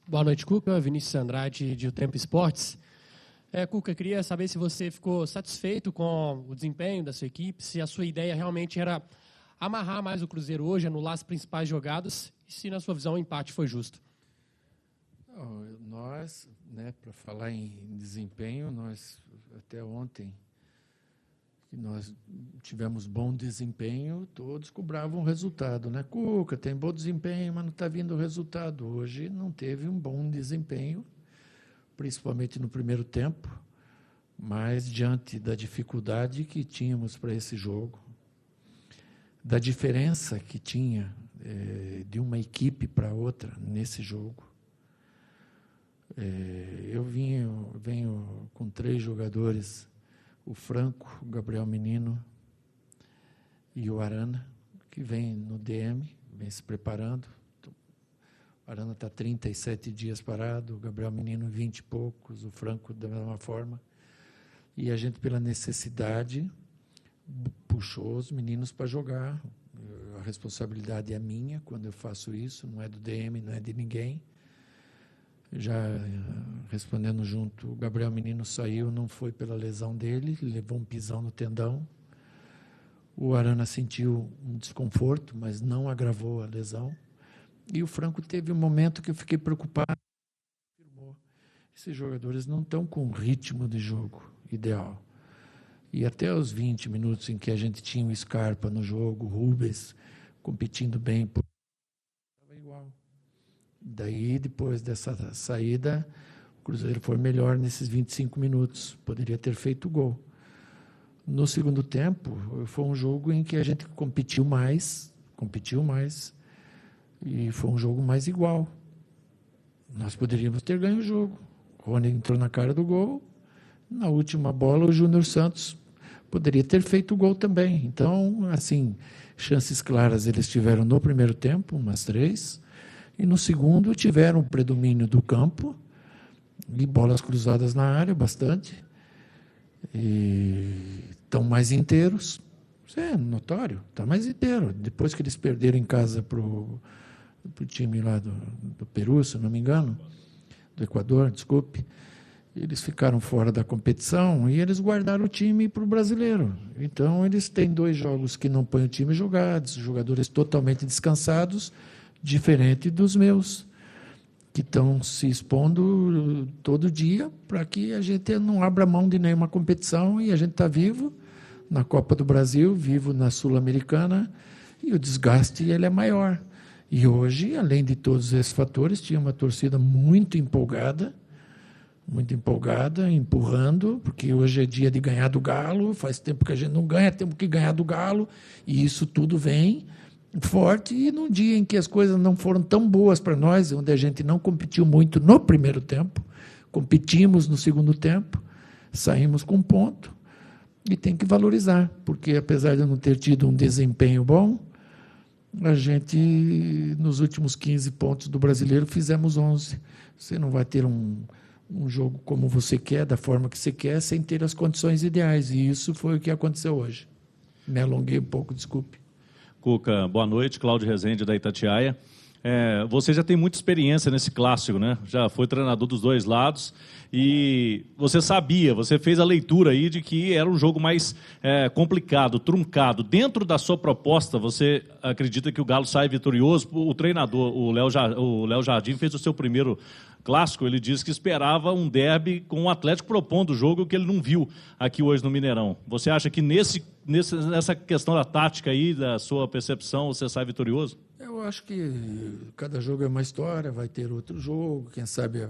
Boa noite, Cuca. Vinícius Andrade, de O Tempo Esportes. Cuca, queria saber se você ficou satisfeito com o desempenho da sua equipe, se a sua ideia realmente era amarrar mais o Cruzeiro hoje, anular as principais jogadas, e se, na sua visão, o empate foi justo. Nós, para falar em desempenho, nós até ontem, que nós tivemos bom desempenho, todos cobravam o resultado, né? Cuca, tem bom desempenho, mas não está vindo o resultado. Hoje não teve um bom desempenho, principalmente no primeiro tempo, mas diante da dificuldade que tínhamos para esse jogo, da diferença que tinha de uma equipe para outra nesse jogo. Eu venho com 3 jogadores, o Franco, o Gabriel Menino e o Arana, que vem no DM, vem se preparando. O Arana está 37 dias parado, o Gabriel Menino 20 e poucos, o Franco da mesma forma. E a gente, pela necessidade, puxou os meninos para jogar. A responsabilidade é minha quando eu faço isso, não é do DM, não é de ninguém. Já respondendo junto, o Gabriel Menino saiu, não foi pela lesão dele, levou um pisão no tendão. O Arana sentiu um desconforto, mas não agravou a lesão. E o Franco teve um momento que eu fiquei preocupado. Esses jogadores não estão com o ritmo de jogo ideal. E até os 20 minutos em que a gente tinha o Scarpa no jogo, o Rubens competindo bem, estava igual. Daí, depois dessa saída, o Cruzeiro foi melhor nesses 25 minutos. Poderia ter feito o gol. No segundo tempo, foi um jogo em que a gente competiu mais, e foi um jogo mais igual. Nós poderíamos ter ganho o jogo. O Rony entrou na cara do gol. Na última bola, o Júnior Santos poderia ter feito o gol também. Então, assim, chances claras eles tiveram no primeiro tempo, umas 3, e no segundo tiveram o predomínio do campo e bolas cruzadas na área, bastante. E estão mais inteiros. Isso é notório, está mais inteiro. Depois que eles perderam em casa para o time lá do Peru, se não me engano, do Equador, desculpe, eles ficaram fora da competição e eles guardaram o time para o brasileiro. Então, eles têm 2 jogos que não põem o time jogados, jogadores totalmente descansados, diferente dos meus, que estão se expondo todo dia para que a gente não abra mão de nenhuma competição e a gente está vivo na Copa do Brasil, vivo na Sul-Americana, e o desgaste ele é maior. E hoje, além de todos esses fatores, tinha uma torcida muito empolgada, empurrando, porque hoje é dia de ganhar do Galo, faz tempo que a gente não ganha, temos que ganhar do Galo, e isso tudo vem forte, e num dia em que as coisas não foram tão boas para nós, onde a gente não competiu muito no primeiro tempo, competimos no segundo tempo, saímos com ponto, e tem que valorizar, porque apesar de eu não ter tido um desempenho bom, a gente, nos últimos 15 pontos do Brasileiro, fizemos 11. Você não vai ter um jogo como você quer, da forma que você quer, sem ter as condições ideais. E isso foi o que aconteceu hoje. Me alonguei um pouco, desculpe. Cuca, boa noite. Cláudio Rezende, da Itatiaia. Você já tem muita experiência nesse clássico, né? Já foi treinador dos 2 lados e você fez a leitura aí de que era um jogo mais complicado, truncado. Dentro da sua proposta, você acredita que o Galo sai vitorioso? O treinador, o Léo Jardim, fez o seu primeiro clássico, ele disse que esperava um derby com o Atlético propondo o jogo que ele não viu aqui hoje no Mineirão. Você acha que nessa questão da tática aí, da sua percepção, você sai vitorioso? Eu acho que cada jogo é uma história, vai ter outro jogo, quem sabe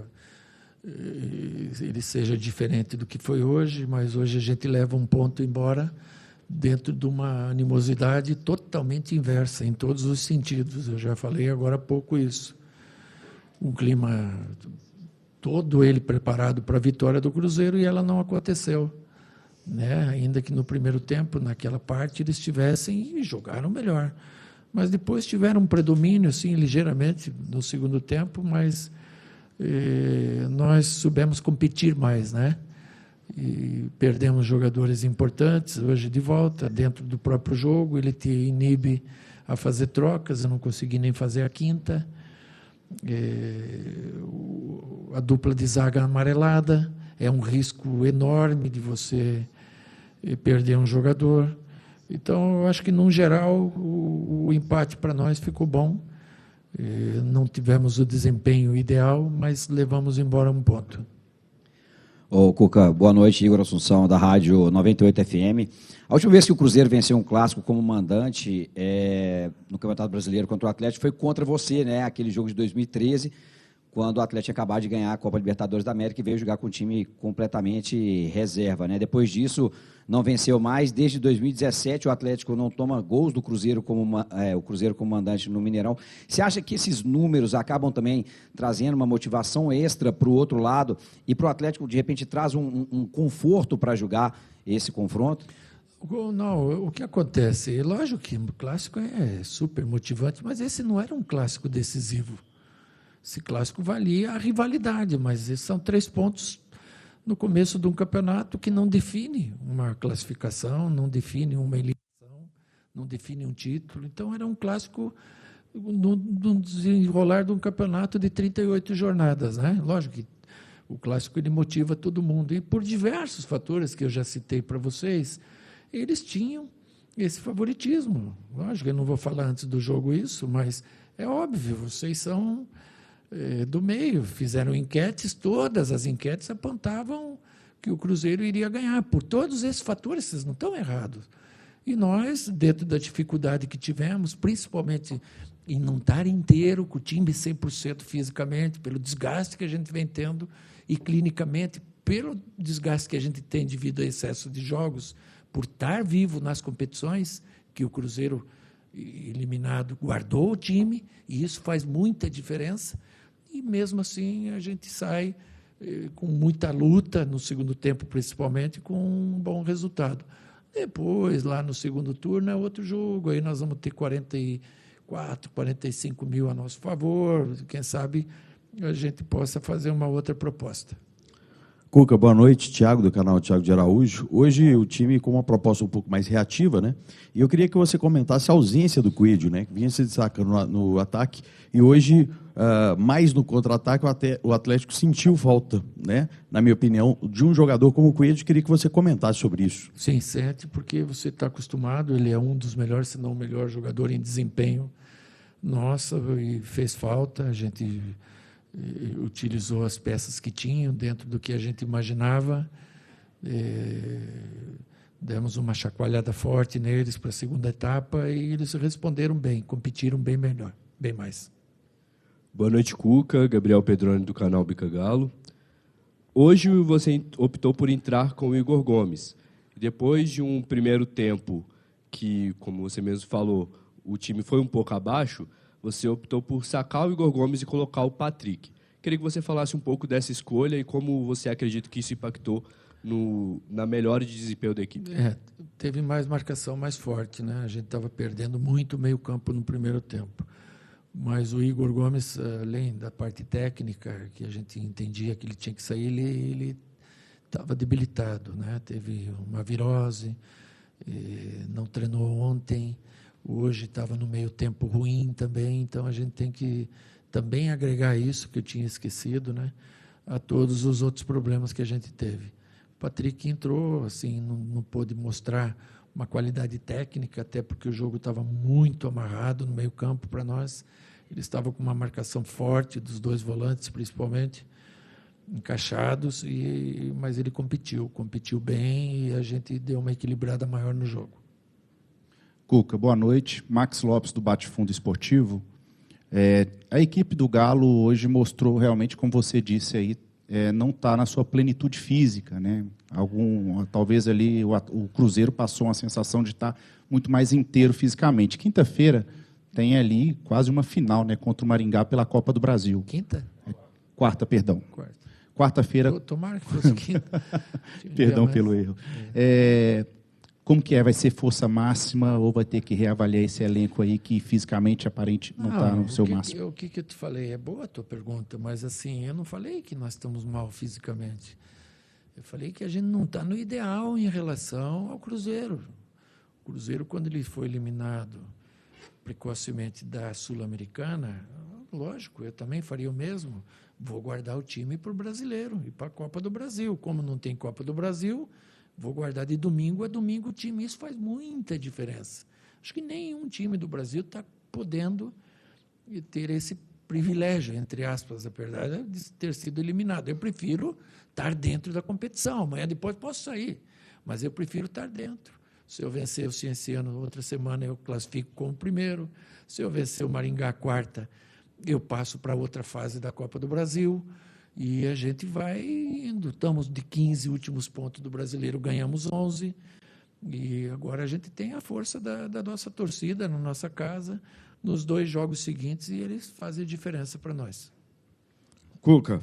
ele seja diferente do que foi hoje, mas hoje a gente leva um ponto embora dentro de uma animosidade totalmente inversa, em todos os sentidos. Eu já falei agora há pouco isso. Um clima todo ele preparado para a vitória do Cruzeiro e ela não aconteceu. Né? Ainda que no primeiro tempo, naquela parte, eles tivessem e jogaram melhor. Mas depois tiveram um predomínio, assim, ligeiramente, no segundo tempo, mas nós soubemos competir mais, né? E perdemos jogadores importantes hoje de volta, dentro do próprio jogo, ele te inibe a fazer trocas, eu não consegui nem fazer a quinta. a dupla de zaga amarelada, é um risco enorme de você perder um jogador. Então, eu acho que, no geral, o empate para nós ficou bom. Não tivemos o desempenho ideal, mas levamos embora um ponto. Ô, Cuca, boa noite, Igor Assunção, da Rádio 98 FM. A última vez que o Cruzeiro venceu um clássico como mandante no Campeonato Brasileiro contra o Atlético foi contra você, né? Aquele jogo de 2013, quando o Atlético tinha acabado de ganhar a Copa Libertadores da América e veio jogar com um time completamente reserva, né? Depois disso, não venceu mais. Desde 2017, o Atlético não toma gols do Cruzeiro o Cruzeiro como mandante no Mineirão. Você acha que esses números acabam também trazendo uma motivação extra para o outro lado e para o Atlético, de repente, traz um conforto para jogar esse confronto? Não, o que acontece? Lógico que o clássico é super motivante, mas esse não era um clássico decisivo. Esse clássico valia a rivalidade, mas esses são 3 pontos no começo de um campeonato que não define uma classificação, não define uma eleição, não define um título. Então, era um clássico no desenrolar de um campeonato de 38 jornadas, né? Lógico que o clássico ele motiva todo mundo. E por diversos fatores que eu já citei para vocês, eles tinham esse favoritismo. Lógico, eu não vou falar antes do jogo isso, mas é óbvio, vocês são do meio, fizeram enquetes, todas as enquetes apontavam que o Cruzeiro iria ganhar. Por todos esses fatores, vocês não estão errados. E nós, dentro da dificuldade que tivemos, principalmente em não estar inteiro, com o time 100% fisicamente, pelo desgaste que a gente vem tendo, e clinicamente, pelo desgaste que a gente tem devido ao excesso de jogos, por estar vivo nas competições, que o Cruzeiro, eliminado, guardou o time, e isso faz muita diferença. E, mesmo assim, a gente sai com muita luta, no segundo tempo, principalmente, com um bom resultado. Depois, lá no segundo turno, é outro jogo. Aí nós vamos ter 44, 45 mil a nosso favor. Quem sabe a gente possa fazer uma outra proposta. Cuca, boa noite. Thiago, do canal Thiago de Araújo. Hoje o time com uma proposta um pouco mais reativa, né? E eu queria que você comentasse a ausência do Coelho, né? Que vinha se destacando no ataque. E hoje, mais no contra-ataque, o Atlético sentiu falta, né? Na minha opinião, de um jogador como o Coelho. Queria que você comentasse sobre isso. Sim, sente, porque você está acostumado. Ele é um dos melhores, se não o melhor jogador em desempenho. Nossa, e fez falta. A gente utilizou as peças que tinham dentro do que a gente imaginava. Demos uma chacoalhada forte neles para a segunda etapa e eles responderam bem, competiram bem melhor, bem mais. Boa noite, Cuca. Gabriel Pedroni, do canal Bica Galo. Hoje você optou por entrar com o Igor Gomes. Depois de um primeiro tempo que, como você mesmo falou, o time foi um pouco abaixo, você optou por sacar o Igor Gomes e colocar o Patrick. Queria que você falasse um pouco dessa escolha e como você acredita que isso impactou na melhora de desempenho da equipe. Teve mais marcação mais forte, né? A gente estava perdendo muito meio campo no primeiro tempo. Mas o Igor Gomes, além da parte técnica, que a gente entendia que ele tinha que sair, ele estava debilitado, né? Teve uma virose, não treinou ontem. Hoje estava no meio tempo ruim também, então a gente tem que também agregar isso, que eu tinha esquecido, né, a todos os outros problemas que a gente teve. O Patrick entrou, assim, não pôde mostrar uma qualidade técnica, até porque o jogo estava muito amarrado no meio campo para nós. Ele estava com uma marcação forte dos 2 volantes, principalmente, encaixados, mas ele competiu bem e a gente deu uma equilibrada maior no jogo. Cuca, boa noite. Max Lopes, do Bate-Fundo Esportivo. A equipe do Galo hoje mostrou realmente, como você disse aí, não está na sua plenitude física, né? Talvez ali o Cruzeiro passou uma sensação de estar muito mais inteiro fisicamente. Quinta-feira tem ali quase uma final, né, contra o Maringá pela Copa do Brasil. Quarta, perdão. Quarta-feira. Tomara que fosse quinta. Perdão pelo erro. Como que é? Vai ser força máxima ou vai ter que reavaliar esse elenco aí que fisicamente aparente não está no seu máximo? O que eu te falei? É boa a tua pergunta, mas assim, eu não falei que nós estamos mal fisicamente. Eu falei que a gente não está no ideal em relação ao Cruzeiro. O Cruzeiro, quando ele foi eliminado precocemente da Sul-Americana, lógico, eu também faria o mesmo. vou guardar o time para o Brasileiro e para a Copa do Brasil. Como não tem Copa do Brasil, vou guardar de domingo a domingo o time. Isso faz muita diferença. Acho que nenhum time do Brasil está podendo ter esse privilégio, entre aspas, a verdade, de ter sido eliminado. Eu prefiro estar dentro da competição. Amanhã depois posso sair, mas eu prefiro estar dentro. Se eu vencer o Cienciano outra semana, eu classifico como primeiro. Se eu vencer o Maringá quarta, eu passo para outra fase da Copa do Brasil. E a gente vai indo. Estamos de 15 últimos pontos do Brasileiro, ganhamos 11. E agora a gente tem a força da nossa torcida na nossa casa, nos 2 jogos seguintes, e eles fazem diferença para nós. Cuca,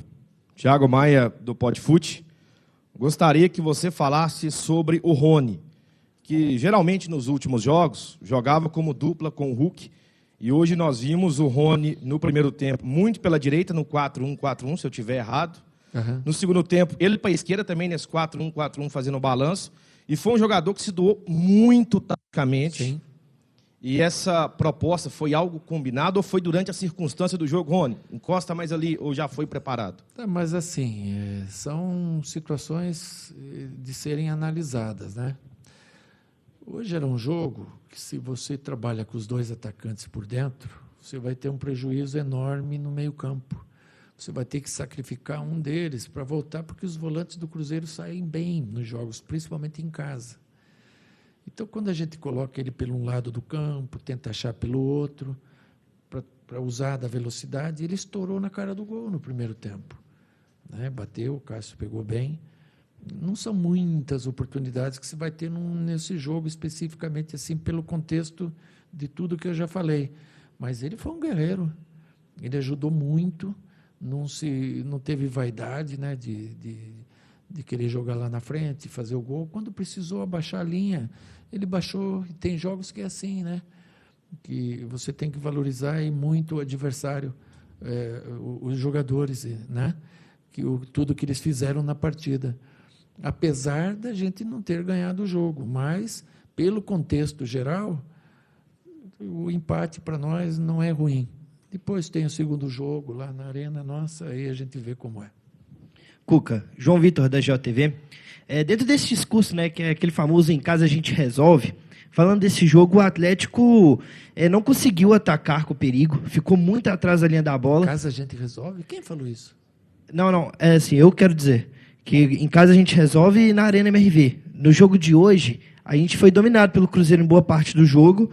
Thiago Maia, do Podfute, gostaria que você falasse sobre o Rony, que geralmente nos últimos jogos jogava como dupla com o Hulk, e hoje nós vimos o Rony no primeiro tempo muito pela direita, no 4-1-4-1, se eu estiver errado. Uhum. No segundo tempo, ele para a esquerda também, nesse 4-1-4-1, fazendo o balanço. E foi um jogador que se doou muito taticamente. Sim. E essa proposta foi algo combinado ou foi durante a circunstância do jogo, Rony? Encosta mais ali ou já foi preparado? Tá, mas assim, são situações de serem analisadas, né? Hoje era um jogo que, se você trabalha com os 2 atacantes por dentro, você vai ter um prejuízo enorme no meio-campo. Você vai ter que sacrificar um deles para voltar, porque os volantes do Cruzeiro saem bem nos jogos, principalmente em casa. Então, quando a gente coloca ele pelo um lado do campo, tenta achar pelo outro, para usar da velocidade, ele estourou na cara do gol no primeiro tempo. Né? Bateu, o Cássio pegou bem. Não são muitas oportunidades que você vai ter nesse jogo, especificamente assim, pelo contexto de tudo que eu já falei. Mas ele foi um guerreiro. Ele ajudou muito. Não teve vaidade, né, de querer jogar lá na frente, fazer o gol. Quando precisou abaixar a linha, ele baixou. E tem jogos que é assim, né, que você tem que valorizar muito o adversário, os jogadores, né, tudo que eles fizeram na partida. Apesar da gente não ter ganhado o jogo, mas, pelo contexto geral, o empate para nós não é ruim. Depois tem o segundo jogo lá na Arena Nossa, aí a gente vê como é. Cuca, João Vitor, da JTV. Dentro desse discurso, né, que é aquele famoso "em casa a gente resolve", falando desse jogo, o Atlético não conseguiu atacar com perigo, ficou muito atrás da linha da bola. Em casa a gente resolve? Quem falou isso? Não, é assim, eu quero dizer que em casa a gente resolve e na Arena MRV. No jogo de hoje, a gente foi dominado pelo Cruzeiro em boa parte do jogo,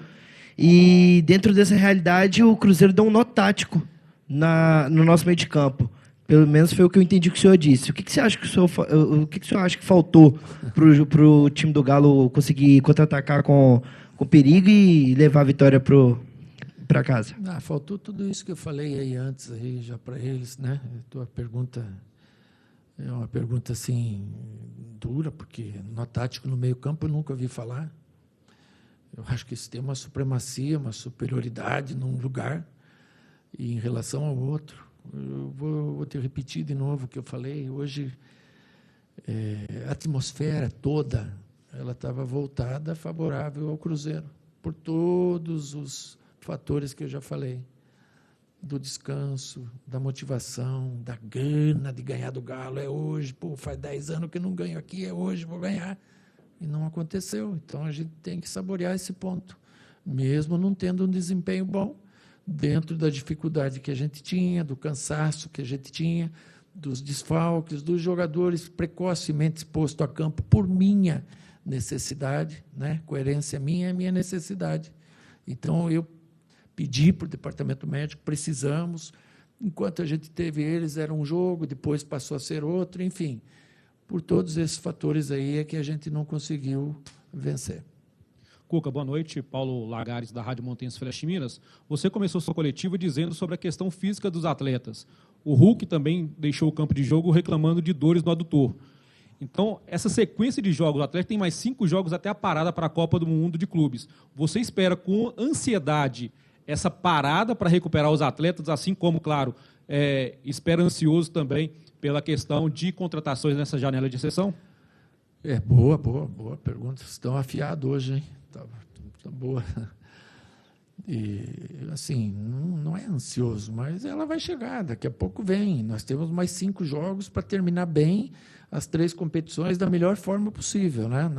e dentro dessa realidade o Cruzeiro deu um nó tático no nosso meio de campo. Pelo menos foi o que eu entendi que o senhor disse. O que você acha que o senhor acha que faltou para o time do Galo conseguir contra-atacar com perigo e levar a vitória para casa? Faltou tudo isso que eu falei aí antes, aí já para eles, né? Tua pergunta é uma pergunta assim dura, porque nó tático no meio-campo eu nunca ouvi falar. Eu acho que isso tem uma supremacia, uma superioridade num lugar e em relação ao outro. Eu vou te repetir de novo o que eu falei. Hoje, a atmosfera toda ela estava voltada favorável ao Cruzeiro, por todos os fatores que eu já falei. Do descanso, da motivação, da gana de ganhar do Galo. É hoje, faz 10 anos que eu não ganho aqui, é hoje, vou ganhar. E não aconteceu. Então, a gente tem que saborear esse ponto. Mesmo não tendo um desempenho bom, dentro da dificuldade que a gente tinha, do cansaço que a gente tinha, dos desfalques, dos jogadores precocemente expostos a campo por minha necessidade, né? Coerência minha é minha necessidade. Então, eu pedi para o departamento médico, precisamos. Enquanto a gente teve eles, era um jogo, depois passou a ser outro, enfim. Por todos esses fatores aí é que a gente não conseguiu vencer. Cuca, boa noite. Paulo Lagares, da Rádio Montanhas Flash Minas. Você começou sua coletiva dizendo sobre a questão física dos atletas. O Hulk também deixou o campo de jogo reclamando de dores no adutor. Então, essa sequência de jogos, o Atlético tem mais 5 jogos até a parada para a Copa do Mundo de Clubes. Você espera com ansiedade essa parada para recuperar os atletas, assim como, claro, espera ansioso também pela questão de contratações nessa janela de exceção? Boa pergunta. Estão afiados hoje, hein? Tá boa. E, assim, não é ansioso, mas ela vai chegar, daqui a pouco vem. Nós temos mais 5 jogos para terminar bem as 3 competições da melhor forma possível, né?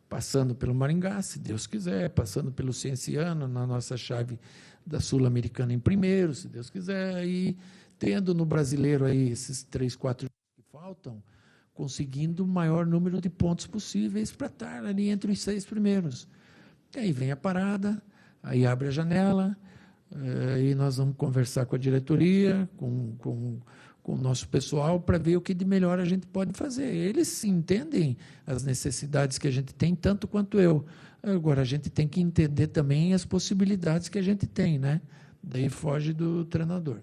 Passando pelo Maringá, se Deus quiser, passando pelo Cienciano, na nossa chave da Sul-Americana em primeiro, se Deus quiser, e tendo no Brasileiro aí esses 3, 4 jogos que faltam, conseguindo o maior número de pontos possíveis para estar ali entre os 6 primeiros. E aí vem a parada, aí abre a janela, aí nós vamos conversar com a diretoria, com o nosso pessoal, para ver o que de melhor a gente pode fazer. Eles entendem as necessidades que a gente tem, tanto quanto eu. Agora, a gente tem que entender também as possibilidades que a gente tem, né? Daí foge do treinador.